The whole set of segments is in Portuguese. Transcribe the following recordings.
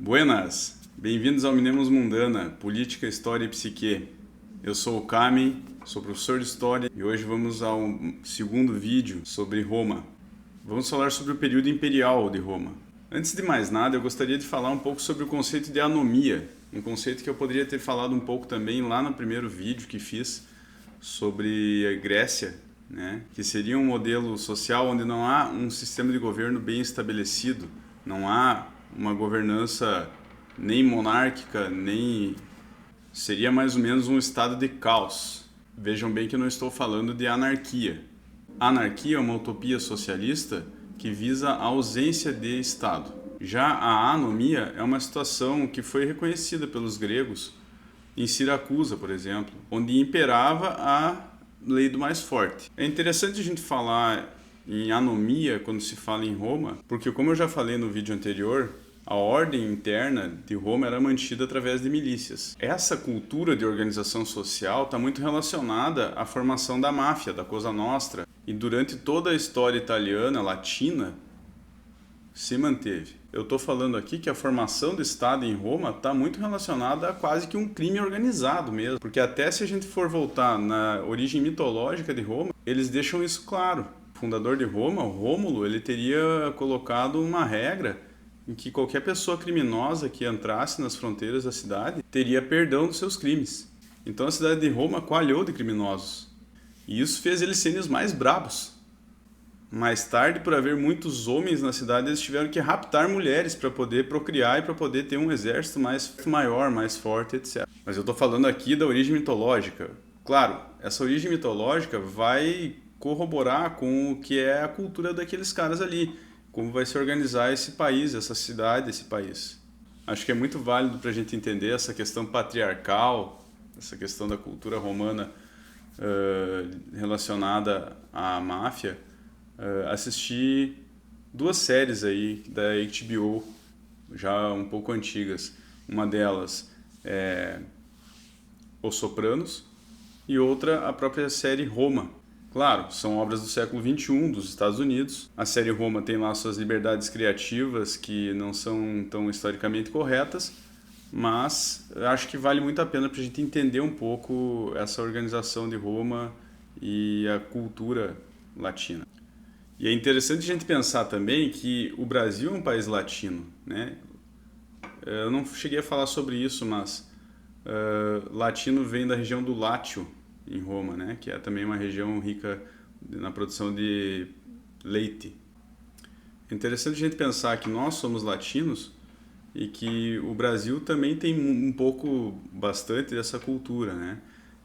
Buenas! Bem-vindos ao Minemos Mundana, Política, História e Psique. Eu sou o Kami, sou professor de História e hoje vamos ao segundo vídeo sobre Roma. Vamos falar sobre o período imperial de Roma. Antes de mais nada, eu gostaria de falar um pouco sobre o conceito de anomia, um conceito que eu poderia ter falado um pouco também lá no primeiro vídeo que fiz sobre a Grécia, né? Que seria um modelo social onde não há um sistema de governo bem estabelecido, não há uma governança nem monárquica, nem... seria mais ou menos um estado de caos. Vejam bem que eu não estou falando de anarquia. Anarquia é uma utopia socialista que visa a ausência de Estado. Já a anomia é uma situação que foi reconhecida pelos gregos em Siracusa, por exemplo, onde imperava a lei do mais forte. É interessante a gente falar em anomia quando se fala em Roma, porque como eu já falei no vídeo anterior, a ordem interna de Roma era mantida através de milícias. Essa cultura de organização social está muito relacionada à formação da máfia, da Cosa Nostra, e durante toda a história italiana, latina, se manteve. Eu estou falando aqui que a formação do Estado em Roma está muito relacionada a quase que um crime organizado mesmo, porque até se a gente for voltar na origem mitológica de Roma, eles deixam isso claro. O fundador de Roma, o Rômulo, ele teria colocado uma regra em que qualquer pessoa criminosa que entrasse nas fronteiras da cidade teria perdão dos seus crimes. Então a cidade de Roma coalhou de criminosos. E isso fez eles serem os mais brabos. Mais tarde, por haver muitos homens na cidade, eles tiveram que raptar mulheres para poder procriar e para poder ter um exército mais maior, mais forte, etc. Mas eu estou falando aqui da origem mitológica. Claro, essa origem mitológica vai corroborar com o que é a cultura daqueles caras ali, como vai se organizar esse país, essa cidade, esse país. Acho que é muito válido para a gente entender essa questão patriarcal, essa questão da cultura romana relacionada à máfia, assistir duas séries aí da HBO, já um pouco antigas. Uma delas é Os Sopranos e outra a própria série Roma. Claro, são obras do século XXI, dos Estados Unidos. A série Roma tem lá suas liberdades criativas que não são tão historicamente corretas, mas acho que vale muito a pena para a gente entender um pouco essa organização de Roma e a cultura latina. E é interessante a gente pensar também que o Brasil é um país latino, né? Eu não cheguei a falar sobre isso, mas latino vem da região do Látio, em Roma, né? Que é também uma região rica na produção de leite. É interessante a gente pensar que nós somos latinos e que o Brasil também tem um pouco, bastante dessa cultura, né?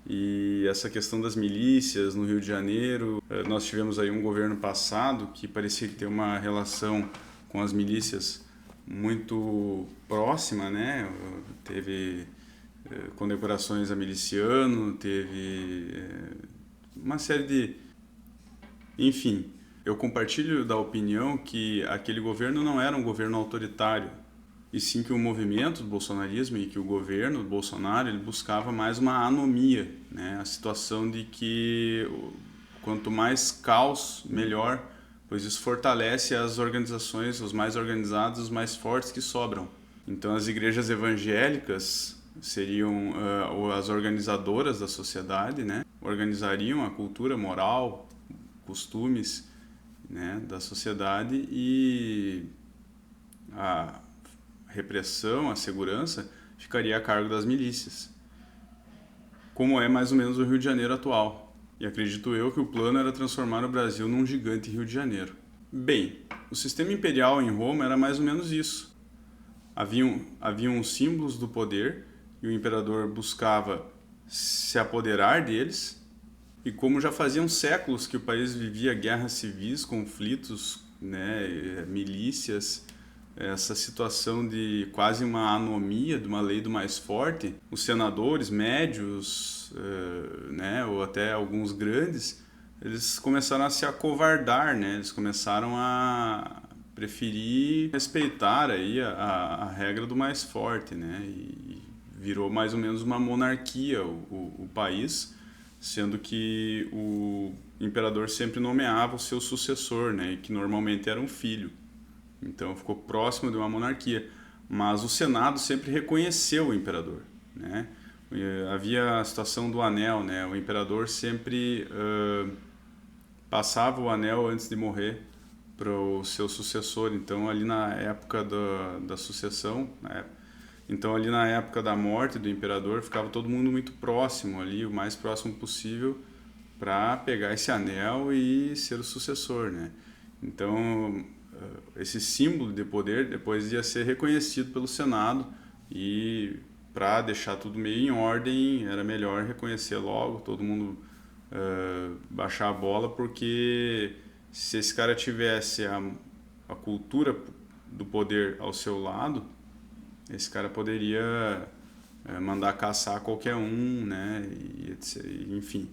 E essa questão das milícias no Rio de Janeiro, nós tivemos aí um governo passado que parecia ter uma relação com as milícias muito próxima, né? Teve condecorações a miliciano, teve uma série de... Enfim, eu compartilho da opinião que aquele governo não era um governo autoritário, e sim que o movimento do bolsonarismo e que o governo do Bolsonaro ele buscava mais uma anomia, né? A situação de que quanto mais caos, melhor, pois isso fortalece as organizações, os mais organizados, os mais fortes que sobram. Então as igrejas evangélicas seriam as organizadoras da sociedade, né? Organizariam a cultura moral, costumes, né, da sociedade, e a repressão, a segurança ficaria a cargo das milícias, como é mais ou menos o Rio de Janeiro atual. E acredito eu que o plano era transformar o Brasil num gigante Rio de Janeiro. Bem, o sistema imperial em Roma era mais ou menos isso. Haviam símbolos do poder e o imperador buscava se apoderar deles, e como já faziam séculos que o país vivia guerras civis, conflitos, né, milícias, essa situação de quase uma anomia, de uma lei do mais forte, os senadores médios, né, ou até alguns grandes, eles começaram a se acovardar, né, eles começaram a preferir respeitar aí a regra do mais forte, né, e virou mais ou menos uma monarquia o país, sendo que o imperador sempre nomeava o seu sucessor, né, que normalmente era um filho. Então ficou próximo de uma monarquia. mas o Senado sempre reconheceu o imperador, né? Havia a situação do anel, né? O imperador sempre passava o anel antes de morrer para o seu sucessor. Então, ali na época da sucessão, né? Então, ali na época da morte do imperador, ficava todo mundo muito próximo ali, o mais próximo possível, para pegar esse anel e ser o sucessor, né? Então, esse símbolo de poder depois ia ser reconhecido pelo Senado, e para deixar tudo meio em ordem, era melhor reconhecer logo, todo mundo baixar a bola, porque se esse cara tivesse a cultura do poder ao seu lado, esse cara poderia mandar caçar qualquer um, né? Enfim,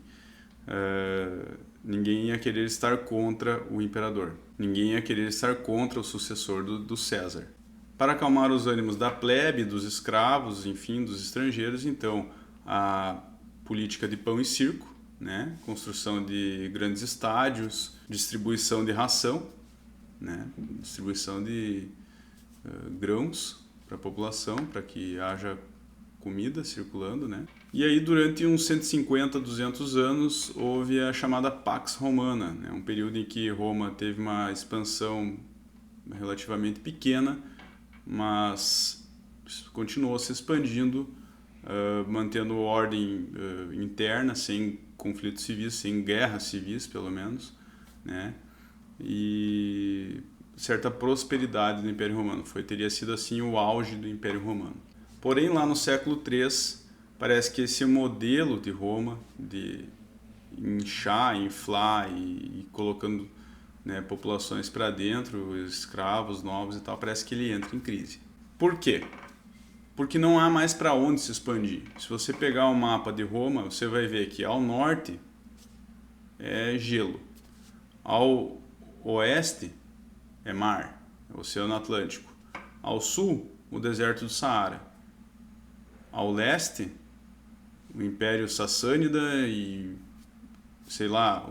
ninguém ia querer estar contra o imperador. Ninguém ia querer estar contra o sucessor do César. Para acalmar os ânimos da plebe, dos escravos, enfim, dos estrangeiros, então a política de pão e circo, né? Construção de grandes estádios, distribuição de ração, né? Distribuição de grãos para a população, para que haja comida circulando, né? E aí, durante uns 150, 200 anos, houve a chamada Pax Romana, né? Um período em que Roma teve uma expansão relativamente pequena, mas continuou se expandindo, mantendo ordem interna, sem conflitos civis, sem guerras civis, pelo menos, né? E certa prosperidade do Império Romano. Teria sido assim o auge do Império Romano. Porém, lá no século III, parece que esse modelo de Roma, de inchar, inflar e colocando, né, populações para dentro, escravos novos e tal, parece que ele entra em crise. Por quê? Porque não há mais para onde se expandir. Se você pegar o mapa de Roma, você vai ver que ao norte é gelo, ao oeste é mar, é o Oceano Atlântico, ao sul o deserto do Saara, ao leste o Império Sassânida e, sei lá,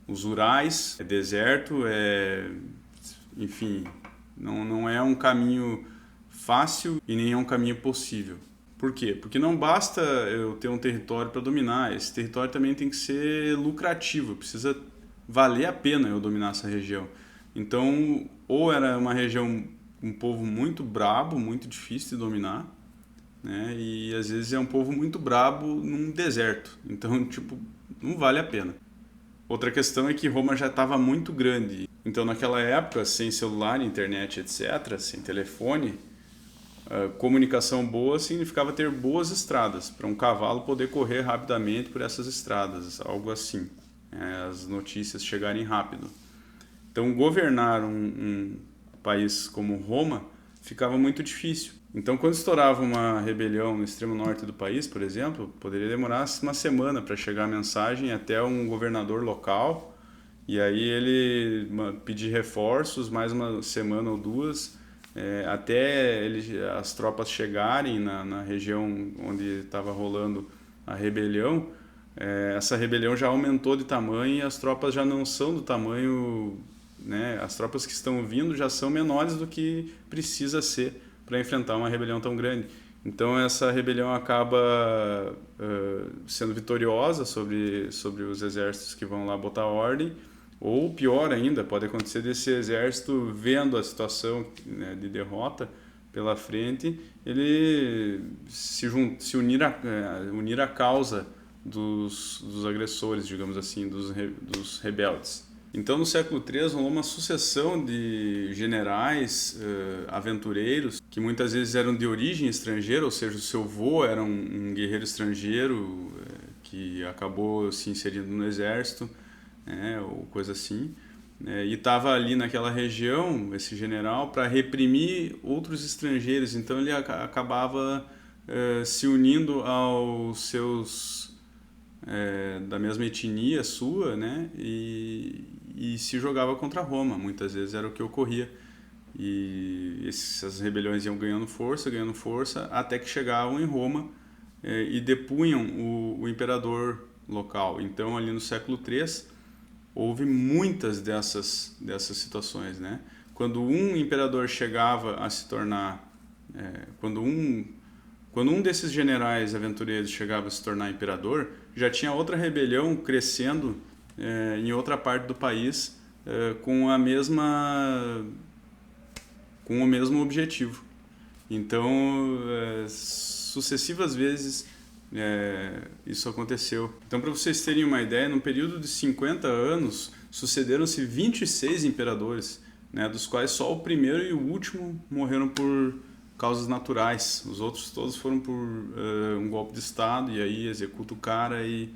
os Urais, é deserto, enfim, não é um caminho fácil e nem é um caminho possível. Por quê? Porque não basta eu ter um território para dominar, esse território também tem que ser lucrativo, precisa valer a pena eu dominar essa região. Então, ou era uma região, um povo muito brabo, muito difícil de dominar, né? E às vezes é um povo muito brabo num deserto. Então, tipo, não vale a pena. Outra questão é que Roma já estava muito grande. Então, naquela época, sem celular, internet, etc., sem telefone, comunicação boa significava ter boas estradas, para um cavalo poder correr rapidamente por essas estradas, algo assim. As notícias chegarem rápido. Então, governar um país como Roma ficava muito difícil. Então, quando estourava uma rebelião no extremo norte do país, por exemplo, poderia demorar uma semana para chegar a mensagem até um governador local, e aí ele pedir reforços, mais uma semana ou duas, até as tropas chegarem na região onde estava rolando a rebelião. Essa rebelião já aumentou de tamanho e as tropas já não são do tamanho, né? As tropas que estão vindo já são menores do que precisa ser para enfrentar uma rebelião tão grande. Então essa rebelião acaba sendo vitoriosa sobre os exércitos que vão lá botar ordem, ou pior ainda, pode acontecer desse exército, vendo a situação, né, de derrota pela frente, ele se unir à causa dos agressores, digamos assim, dos rebeldes. Então, no século III, rolou uma sucessão de generais aventureiros que muitas vezes eram de origem estrangeira, ou seja, o seu avô era um guerreiro estrangeiro que acabou se inserindo no exército, né, ou coisa assim, e estava ali naquela região, esse general, para reprimir outros estrangeiros. Então, ele acabava se unindo aos seus da mesma etnia sua, né, e se jogava contra Roma. Muitas vezes era o que ocorria. E essas rebeliões iam ganhando força, até que chegavam em Roma e depunham o imperador local. Então, ali no século III, houve muitas dessas situações, né? Quando um imperador chegava a se tornar Quando um desses generais aventureiros chegava a se tornar imperador, já tinha outra rebelião crescendo em outra parte do país com o mesmo objetivo. Então, sucessivas vezes isso aconteceu. Então, para vocês terem uma ideia, num período de 50 anos, sucederam-se 26 imperadores, né, dos quais só o primeiro e o último morreram por causas naturais. Os outros todos foram por um golpe de Estado, e aí executa o cara e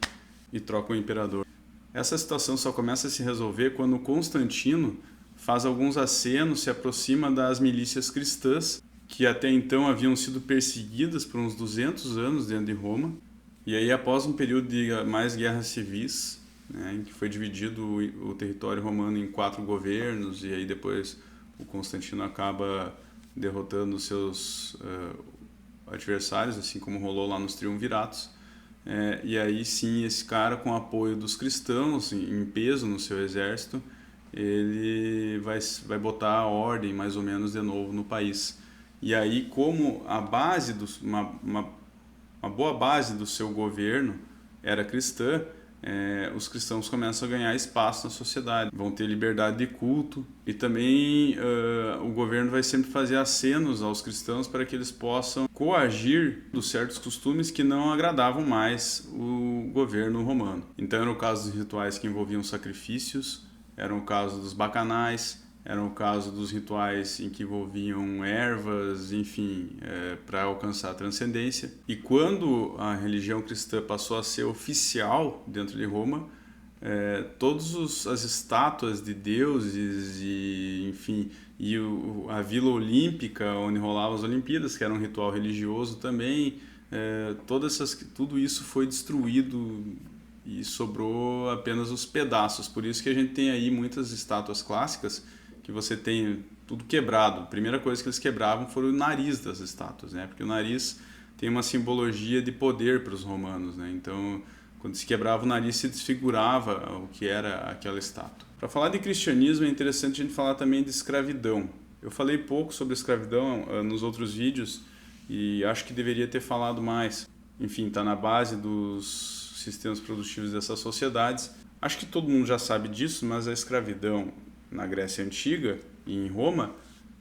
troca o imperador. Essa situação só começa a se resolver quando Constantino faz alguns acenos, se aproxima das milícias cristãs, que até então haviam sido perseguidas por uns 200 anos dentro de Roma. E aí, após um período de mais guerras civis, né, em que foi dividido o território romano em 4 governos, e aí depois o Constantino acaba derrotando os seus adversários, assim como rolou lá nos Triunviratos. E aí sim, esse cara, com o apoio dos cristãos em peso no seu exército, ele vai botar a ordem mais ou menos de novo no país. E aí, como a base uma boa base do seu governo era cristã, os cristãos começam a ganhar espaço na sociedade, vão ter liberdade de culto, e também o governo vai sempre fazer acenos aos cristãos para que eles possam coagir dos certos costumes que não agradavam mais o governo romano. Então era o caso dos rituais que envolviam sacrifícios, era o caso dos bacanais, era o caso dos rituais em que envolviam ervas, enfim, para alcançar a transcendência. E quando a religião cristã passou a ser oficial dentro de Roma, todas as estátuas de deuses e, enfim, a Vila Olímpica, onde rolavam as Olimpíadas, que era um ritual religioso também, tudo isso foi destruído e sobrou apenas os pedaços. Por isso que a gente tem aí muitas estátuas clássicas que você tem tudo quebrado. A primeira coisa que eles quebravam foi o nariz das estátuas, né? Porque o nariz tem uma simbologia de poder para os romanos, né? Então, quando se quebrava o nariz, se desfigurava o que era aquela estátua. Para falar de cristianismo, é interessante a gente falar também de escravidão. Eu falei pouco sobre escravidão nos outros vídeos e acho que deveria ter falado mais. Enfim, está na base dos sistemas produtivos dessas sociedades. Acho que todo mundo já sabe disso, mas a escravidão na Grécia Antiga e em Roma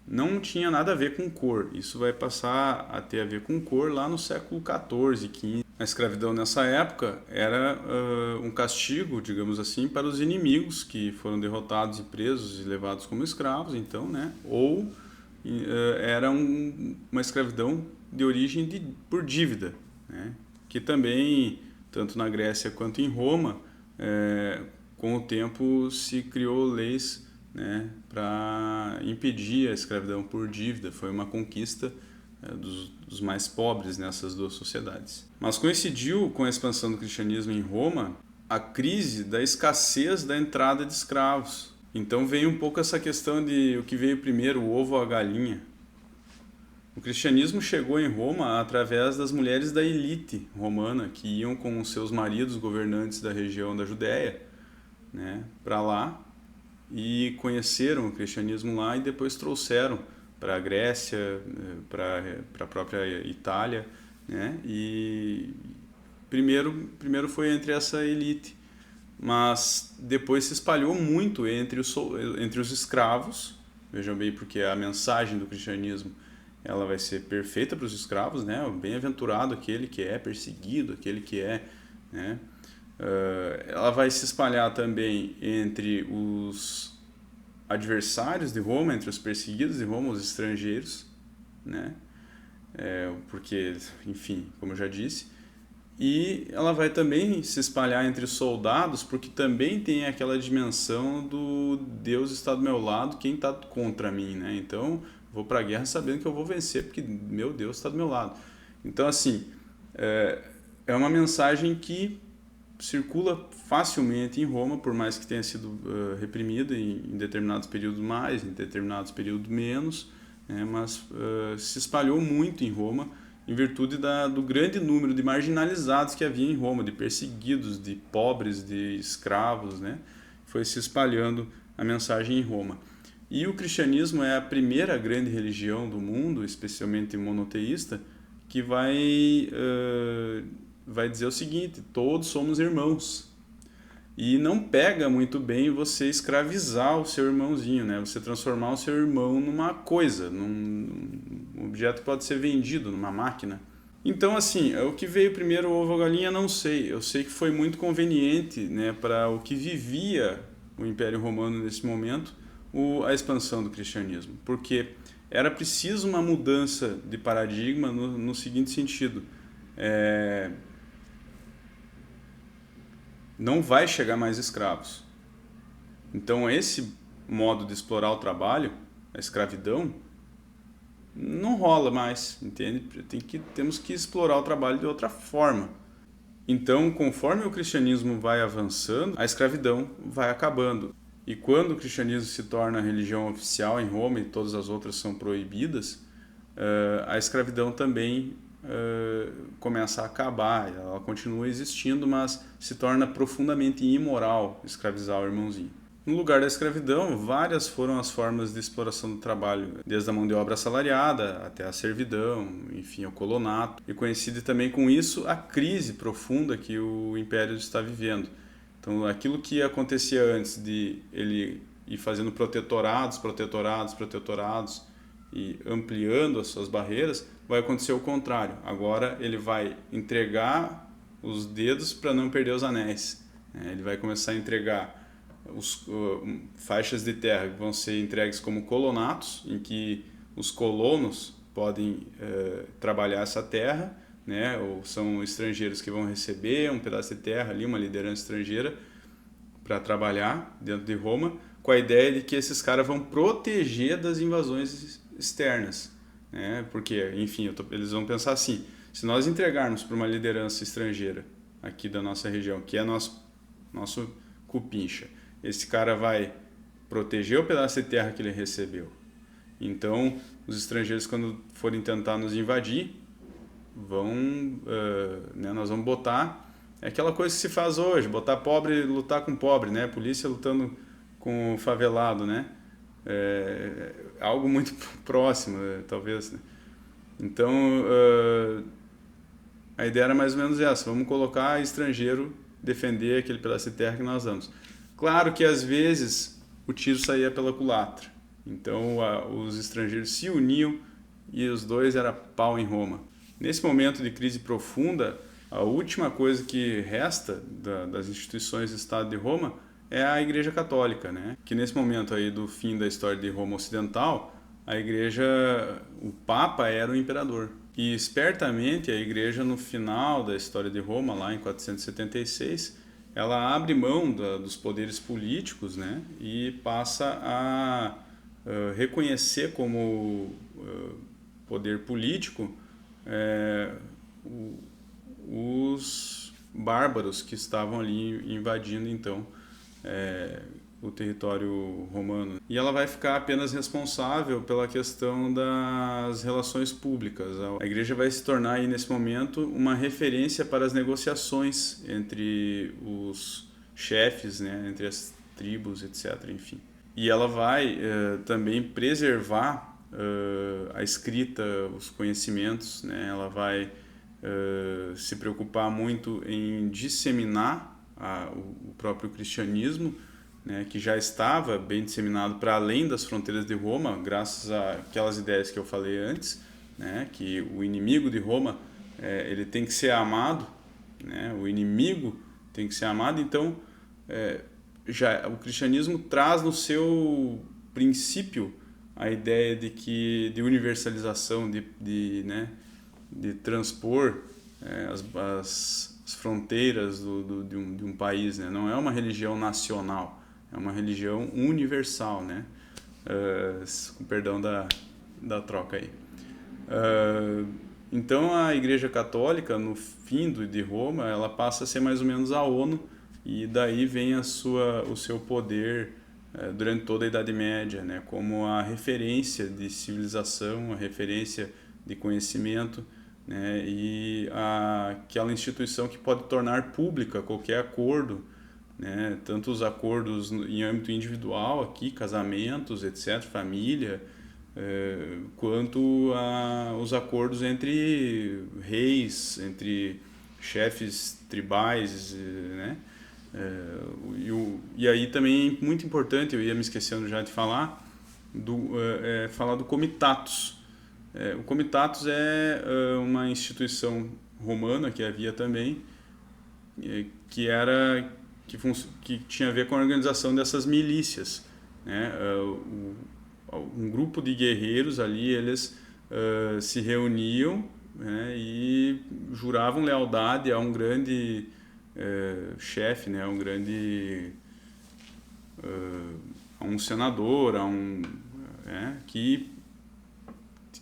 não tinha nada a ver com cor. Isso vai passar a ter a ver com cor lá no século XIV, XV. A escravidão nessa época era um castigo, digamos assim, para os inimigos que foram derrotados e presos e levados como escravos, então, né? Ou era uma escravidão de origem por dívida, né? Que também, tanto na Grécia quanto em Roma, com o tempo se criou leis, né, para impedir a escravidão por dívida. Foi uma conquista dos mais pobres nessas duas sociedades. Mas coincidiu com a expansão do cristianismo em Roma a crise da escassez da entrada de escravos. Então veio um pouco essa questão de o que veio primeiro, o ovo ou a galinha. O cristianismo chegou em Roma através das mulheres da elite romana que iam com os seus maridos governantes da região da Judéia, né, para lá, e conheceram o cristianismo lá e depois trouxeram para a Grécia, para a própria Itália, né? E primeiro foi entre essa elite, mas depois se espalhou muito entre os escravos. Vejam bem, porque a mensagem do cristianismo ela vai ser perfeita para os escravos, né? Bem-aventurado aquele que é perseguido, aquele que é, né? Ela vai se espalhar também entre os adversários de Roma, entre os perseguidos de Roma, os estrangeiros, né? Porque, enfim, como eu já disse, e ela vai também se espalhar entre os soldados, porque também tem aquela dimensão do Deus está do meu lado, quem está contra mim, né? Então, vou para a guerra sabendo que eu vou vencer, porque meu Deus está do meu lado. Então, assim, é uma mensagem que circula facilmente em Roma, por mais que tenha sido reprimida em determinados períodos mais, em determinados períodos menos, né? Mas se espalhou muito em Roma em virtude do grande número de marginalizados que havia em Roma, de perseguidos, de pobres, de escravos, né? Foi se espalhando a mensagem em Roma. E o cristianismo é a primeira grande religião do mundo, especialmente monoteísta, que vai dizer o seguinte: todos somos irmãos. E não pega muito bem você escravizar o seu irmãozinho, né? Você transformar o seu irmão numa coisa, um objeto que pode ser vendido, numa máquina. Então, assim, o que veio primeiro, o ovo ou a galinha, não sei. Eu sei que foi muito conveniente, né, para o que vivia o Império Romano nesse momento, a expansão do cristianismo. Porque era preciso uma mudança de paradigma no seguinte sentido. Não vai chegar mais escravos. Então, esse modo de explorar o trabalho, a escravidão, não rola mais, entende? Temos que explorar o trabalho de outra forma. Então, conforme o cristianismo vai avançando, a escravidão vai acabando. E quando o cristianismo se torna a religião oficial em Roma e todas as outras são proibidas, a escravidão também começa a acabar. Ela continua existindo, mas se torna profundamente imoral escravizar o irmãozinho. No lugar da escravidão, várias foram as formas de exploração do trabalho, desde a mão de obra assalariada até a servidão, enfim, o colonato. E coincide também com isso a crise profunda que o Império está vivendo. Então, aquilo que acontecia antes de ele ir fazendo protetorados e ampliando as suas barreiras, vai acontecer o contrário. Agora ele vai entregar os dedos para não perder os anéis. Ele vai começar a entregar faixas de terra que vão ser entregues como colonatos, em que os colonos podem trabalhar essa terra, né? Ou são estrangeiros que vão receber um pedaço de terra ali, uma liderança estrangeira, para trabalhar dentro de Roma, com a ideia de que esses caras vão proteger das invasões externas, né? Porque, enfim, eles vão pensar assim: se nós entregarmos para uma liderança estrangeira aqui da nossa região, que é nosso cupincha, esse cara vai proteger o pedaço de terra que ele recebeu. Então, os estrangeiros, quando forem tentar nos invadir, nós vamos botar... É aquela coisa que se faz hoje, botar pobre lutar com pobre, né? Polícia lutando com o favelado, né? Algo muito próximo, talvez. Né? Então, a ideia era mais ou menos essa: vamos colocar estrangeiro defender aquele pedaço de terra que nós damos. Claro que às vezes o tiro saía pela culatra. Então os estrangeiros se uniam e os dois era pau em Roma. Nesse momento de crise profunda, a última coisa que resta das instituições do Estado de Roma é a Igreja Católica, né? Que nesse momento aí do fim da história de Roma Ocidental, o Papa era o imperador. E espertamente a Igreja, no final da história de Roma, lá em 476, ela abre mão dos poderes políticos, né? E passa a reconhecer como poder político os bárbaros que estavam ali invadindo então o território romano. E ela vai ficar apenas responsável pela questão das relações públicas. A igreja vai se tornar aí, nesse momento, uma referência para as negociações entre os chefes, né, entre as tribos, etc. Enfim. E ela vai também preservar a escrita, os conhecimentos, né? Ela vai se preocupar muito em disseminar o próprio cristianismo, né, que já estava bem disseminado para além das fronteiras de Roma, graças àquelas ideias que eu falei antes, né, que o inimigo de Roma ele tem que ser amado, né, o inimigo tem que ser amado. Então, já o cristianismo traz no seu princípio a ideia de universalização, de transpor as fronteiras de um país, né? Não é uma religião nacional, é uma religião universal, né? Com perdão da troca aí. Então a Igreja Católica, no fim de Roma, ela passa a ser mais ou menos a ONU, e daí vem o seu poder durante toda a Idade Média, né? Como a referência de civilização, a referência de conhecimento, né? E aquela instituição que pode tornar pública qualquer acordo, né? Tanto os acordos em âmbito individual aqui, casamentos, etc., família, quanto os acordos entre reis, entre chefes tribais, né? E aí também muito importante, eu ia me esquecendo já de falar, falar do comitatus. O comitatus é uma instituição romana que havia também, que era que tinha a ver com a organização dessas milícias, né? Um grupo de guerreiros ali, eles se reuniam, né, e juravam lealdade a um grande chefe, né, a um senador,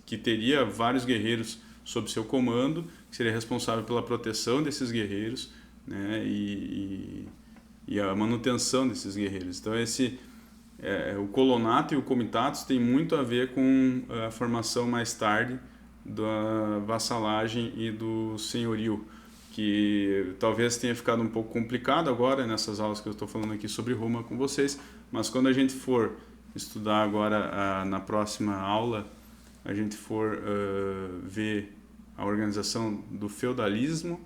que teria vários guerreiros sob seu comando, que seria responsável pela proteção desses guerreiros, né, e a manutenção desses guerreiros. Então o colonato e o comitatus tem muito a ver com a formação mais tarde da vassalagem e do senhorio, que talvez tenha ficado um pouco complicado agora nessas aulas que eu estou falando aqui sobre Roma com vocês, mas quando a gente for estudar agora na próxima aula, a gente for ver a organização do feudalismo,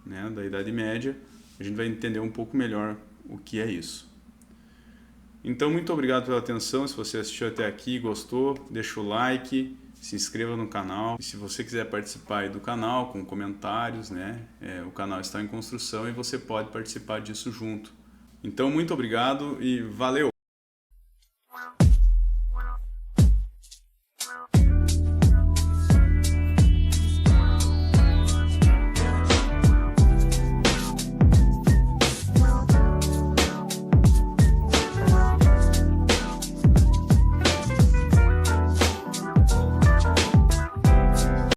né, da Idade Média, a gente vai entender um pouco melhor o que é isso. Então, muito obrigado pela atenção. Se você assistiu até aqui e gostou, deixa o like, se inscreva no canal. E se você quiser participar aí do canal com comentários, né, o canal está em construção e você pode participar disso junto. Então, muito obrigado e valeu!